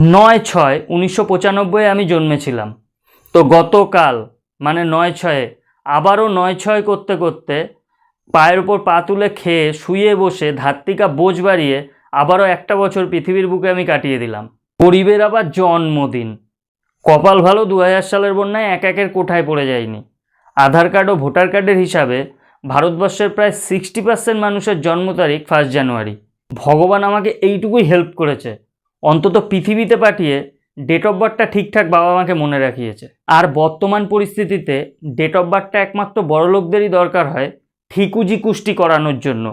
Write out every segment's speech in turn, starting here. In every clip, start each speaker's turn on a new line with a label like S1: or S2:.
S1: 9/6/1995 আমি জন্মেছিলাম। তো গতকাল মানে 9/6 আবারও 9/6 করতে করতে পায়ের ওপর পা তুলে খেয়ে শুয়ে বসে ধাত্রিকা বোঝ বাড়িয়ে আবারও একটা বছর পৃথিবীর বুকে আমি কাটিয়ে দিলাম। গরিবের আবার জন্মদিন। কপাল ভালো 2000 সালের বন্যায় এক একের কোঠায় পড়ে যায়নি। আধার কার্ড ও ভোটার কার্ডের হিসাবে ভারতবর্ষের প্রায় 60% মানুষের জন্ম তারিখ 1 জানুয়ারি। ভগবান আমাকে এইটুকুই হেল্প করেছে, অন্তত পৃথিবীতে পাঠিয়ে ডেট অফ বার্থটা ঠিকঠাক বাবা মাকে মনে রাখিয়েছে। আর বর্তমান পরিস্থিতিতে ডেট অফ বার্থটা একমাত্র বড়লোকদেরই দরকার হয় ঠিকুজি কুষ্টি করানোর জন্য,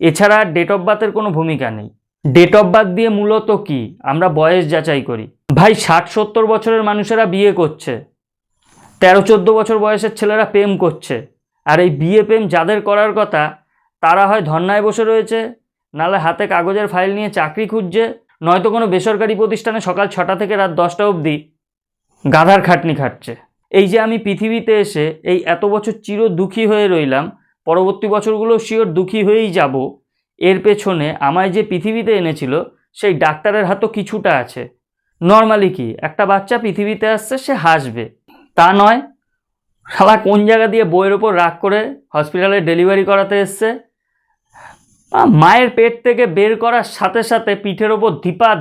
S1: এছাড়া ডেট অফ বার্থের কোনো ভূমিকা নেই। ডেট অফ বার্থ দিয়ে মূলত কি আমরা বয়স যাচাই করি। ভাই 60-70 বছরের মানুষেরা বিয়ে করছে, 13-14 বছর বয়সের ছেলেরা প্রেম করছে। আর এই বিয়ে প্রেম যাদের করার কথা তারা হয় ধর্নায় বসে রয়েছে, নাহলে হাতে কাগজের ফাইল নিয়ে চাকরি খুঁজছে, নয়তো কোনো বেসরকারি প্রতিষ্ঠানে সকাল 6টা থেকে রাত 10টা অবধি গাধার খাটনি খাটছে। এই যে আমি পৃথিবীতে এসে এই এত বছর চির দুঃখী হয়ে রইলাম, পরবর্তী বছরগুলো শিওর দুঃখী হয়েই যাব, এর পেছনে আমায় যে পৃথিবীতে এনেছিল সেই ডাক্তারের হাতও কিছুটা আছে। নর্মালি কি একটা বাচ্চা পৃথিবীতে আসছে সে হাসবে, তা নয়। শালা কোন জায়গা দিয়ে বইয়ের ওপর রাগ করে হসপিটালে ডেলিভারি করাতে এসছে, মায়ের পেট থেকে বের করার সাথে সাথে পিঠের ওপর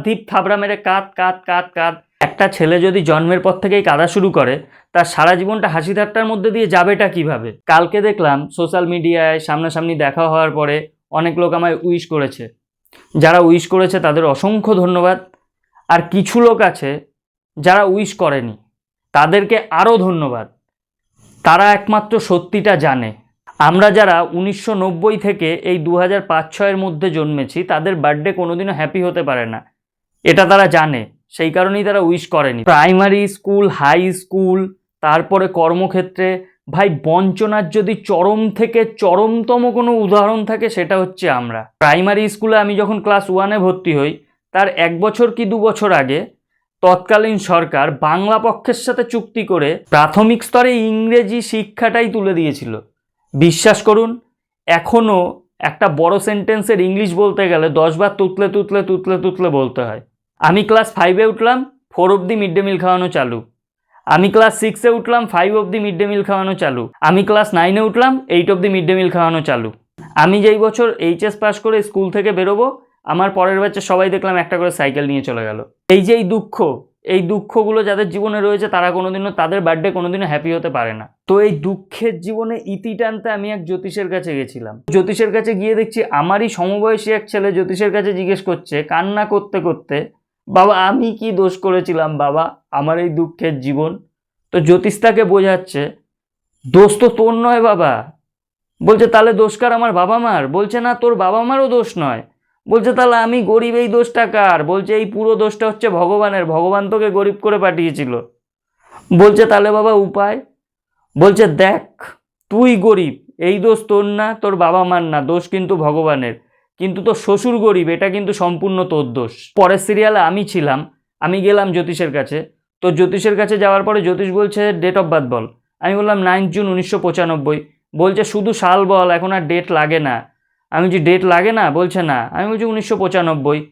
S1: ধিপ থাবড়া মেরে কাঁদ কাঁদ কাঁদ কাঁদ। একটা ছেলে যদি জন্মের পর থেকেই কাঁদা শুরু করে তার সারা জীবনটা হাসি ঠাট্টার মধ্যে দিয়ে যাবেটা কিভাবে? কালকে দেখলাম সোশ্যাল মিডিয়ায় সামনাসামনি দেখা হওয়ার পরে অনেক লোক আমায় উইশ করেছে। যারা উইশ করেছে তাদের অসংখ্য ধন্যবাদ। আর কিছু লোক আছে যারা উইশ করেনি, তাদেরকে আরও ধন্যবাদ। তারা একমাত্র সত্যিটা জানে। আমরা যারা 1990 থেকে এই 2005-06 মধ্যে জন্মেছি তাদের বার্থডে কোনোদিনও হ্যাপি হতে পারে না, এটা তারা জানে, সেই কারণেই তারা উইশ করেনি। প্রাইমারি স্কুল, হাই স্কুল, তারপরে কর্মক্ষেত্রে ভাই বঞ্চনার যদি চরম থেকে চরমতম কোনো উদাহরণ থাকে সেটা হচ্ছে আমরা। প্রাইমারি স্কুলে আমি যখন ক্লাস 1-এ ভর্তি হই তার 1 বছর কি 2 বছর আগে তৎকালীন সরকার বাংলা পক্ষের সাথে চুক্তি করে প্রাথমিক স্তরে ইংরেজি শিক্ষাটাই তুলে দিয়েছিল। বিশ্বাস করুন এখনও একটা বড় সেন্টেন্সের ইংলিশ বলতে গেলে 10 বার তুতলে তুতলে তুতলে তুতলে বলতে হয়। আমি ক্লাস 5-এ উঠলাম, 4 অবধি মিড ডে মিল খাওয়ানো চালু। আমি ক্লাস 6-এ উঠলাম, 5 অবধি মিড ডে মিল খাওয়ানো চালু। আমি ক্লাস 9-এ উঠলাম, 8 অবধি মিড ডে মিল খাওয়ানো চালু। আমি যেই বছর এইচএস পাস করে স্কুল থেকে বেরোবো আমার পরের ব্যাচে সবাই দেখলাম একটা করে সাইকেল নিয়ে চলে গেল। এই যে এই দুঃখগুলো যাদের জীবনে রয়েছে তারা কোনোদিনও তাদের বার্থডে কোনোদিনও হ্যাপি হতে পারে না। তো এই দুঃখের জীবনে ইতি টানতে আমি এক জ্যোতিষের কাছে গেছিলাম। জ্যোতিষের কাছে গিয়ে দেখছি আমারই সমবয়সী এক ছেলে জ্যোতিষের কাছে জিজ্ঞেস করছে কান্না করতে করতে, বাবা আমি কি দোষ করেছিলাম বাবা আমার এই দুঃখের জীবন? তো জ্যোতিষ তাকে বোঝাচ্ছে দোষ তো তোর নয় বাবা। বলছে তাহলে দোষকার আমার বাবা মার? বলছে না তোর বাবা মারও দোষ নয়। বলছে তাহলে আমি গরিব, এই দোষটা কার? বলছে এই পুরো দোষটা হচ্ছে ভগবানের, ভগবান তোকে গরিব করে পাঠিয়েছিল। বলছে তাহলে বাবা উপায়? বলছে দেখ তুই গরিব, এই দোষ তোর না, তোর বাবা মার না, দোষ কিন্তু ভগবানের। কিন্তু তোর শ্বশুর গরিব, এটা কিন্তু সম্পূর্ণ তোর দোষ। পরের সিরিয়ালে আমি ছিলাম, আমি গেলাম জ্যোতিষের কাছে। তো জ্যোতিষের কাছে যাওয়ার পরে জ্যোতিষ বলছে ডেট অফ বার্থ বল। আমি বললাম 9 জুন 1995। বলছে শুধু সাল বল, এখন আর ডেট লাগে না। আমি বলছি ডেট লাগে না? বলছে না। আমি বলছি 1995।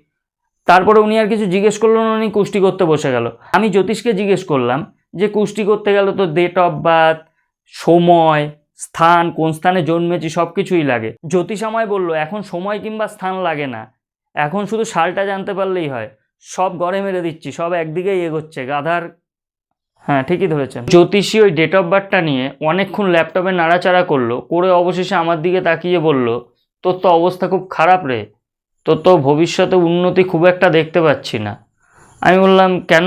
S1: তারপরে উনি আর কিছু জিজ্ঞেস করলেন, উনি কুষ্টি করতে বসে গেল। আমি জ্যোতিষকে জিজ্ঞেস করলাম যে কুষ্টি করতে গেল তো ডেট অফ বার্থ, সময়, স্থান, কোন স্থানে জন্মেছি সব কিছুই লাগে। জ্যোতিষ আমায় বললো এখন সময় কিংবা স্থান লাগে না, এখন শুধু সালটা জানতে পারলেই হয়। সব গড়ে মেরে দিচ্ছি, সব একদিকেই এগোচ্ছে গাধার। হ্যাঁ ঠিকই ধরেছেন। জ্যোতিষী ওই ডেট অফ বার্থটা নিয়ে অনেকক্ষণ ল্যাপটপে নাড়াচাড়া করলো, করে অবশেষে আমার দিকে তাকিয়ে বলল তোর তো অবস্থা খুব খারাপ রে, তোর তো ভবিষ্যতে উন্নতি খুব একটা দেখতে পাচ্ছি না। আমি বললাম কেন?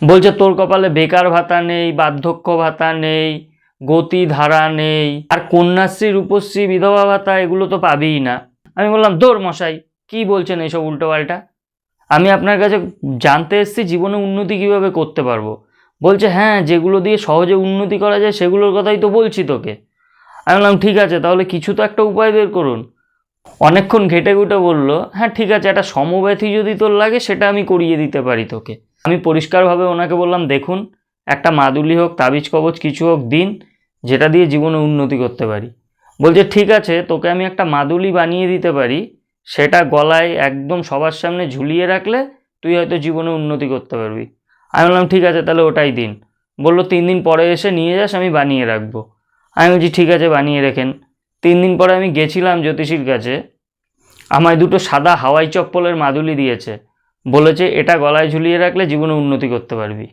S1: বলছে তোর কপালে বেকার ভাতা নেই, বার্ধক্য ভাতা নেই, গতি ধারা নেই, আর কন্যাশ্রী, রূপশ্রী, বিধবা ভাতা এগুলো তো পাবিই না। আমি বললাম দৌড় মশাই কি বলছেন এইসব উল্টোপাল্টা? আমি আপনার কাছে জানতে এসেছি জীবনে উন্নতি কিভাবে করতে পারবো। বলছে হ্যাঁ যেগুলো দিয়ে সহজে উন্নতি করা যায় সেগুলোর কথাই তো বলছি তোকে। আমি বললাম ঠিক আছে তাহলে কিছু তো একটা উপায় বের করুন। অনেকক্ষণ ঘেটে ঘুটে বলল হ্যাঁ ঠিক আছে, একটা সমব্যথী যদি তোর লাগে সেটা আমি করিয়ে দিতে পারি তোকে। আমি পরিষ্কারভাবে ওনাকে বললাম দেখুন একটা মাদুলি হোক, তাবিজ কবচ কিছু হোক দিন, যেটা দিয়ে জীবনে উন্নতি করতে পারি। বলছে ঠিক আছে তোকে আমি একটা মাদুলি বানিয়ে দিতে পারি, সেটা গলায় একদম সবার সামনে ঝুলিয়ে রাখলে তুই হয়তো জীবনে উন্নতি করতে পারবি। আমি বললাম ঠিক আছে তাহলে ওটাই দিন। বললো 3 দিন পরে এসে নিয়ে যাস, আমি বানিয়ে রাখবো। আমি বলছি ঠিক আছে বানিয়ে রেখেন। 3 দিন পরে আমি গেছিলাম জ্যোতিষীর কাছে, আমায় দুটো সাদা হাওয়াই চপ্পলের মাদুলি দিয়েছে, বলেছে এটা গলায় ঝুলিয়ে রাখলে জীবনে উন্নতি করতে পারবি।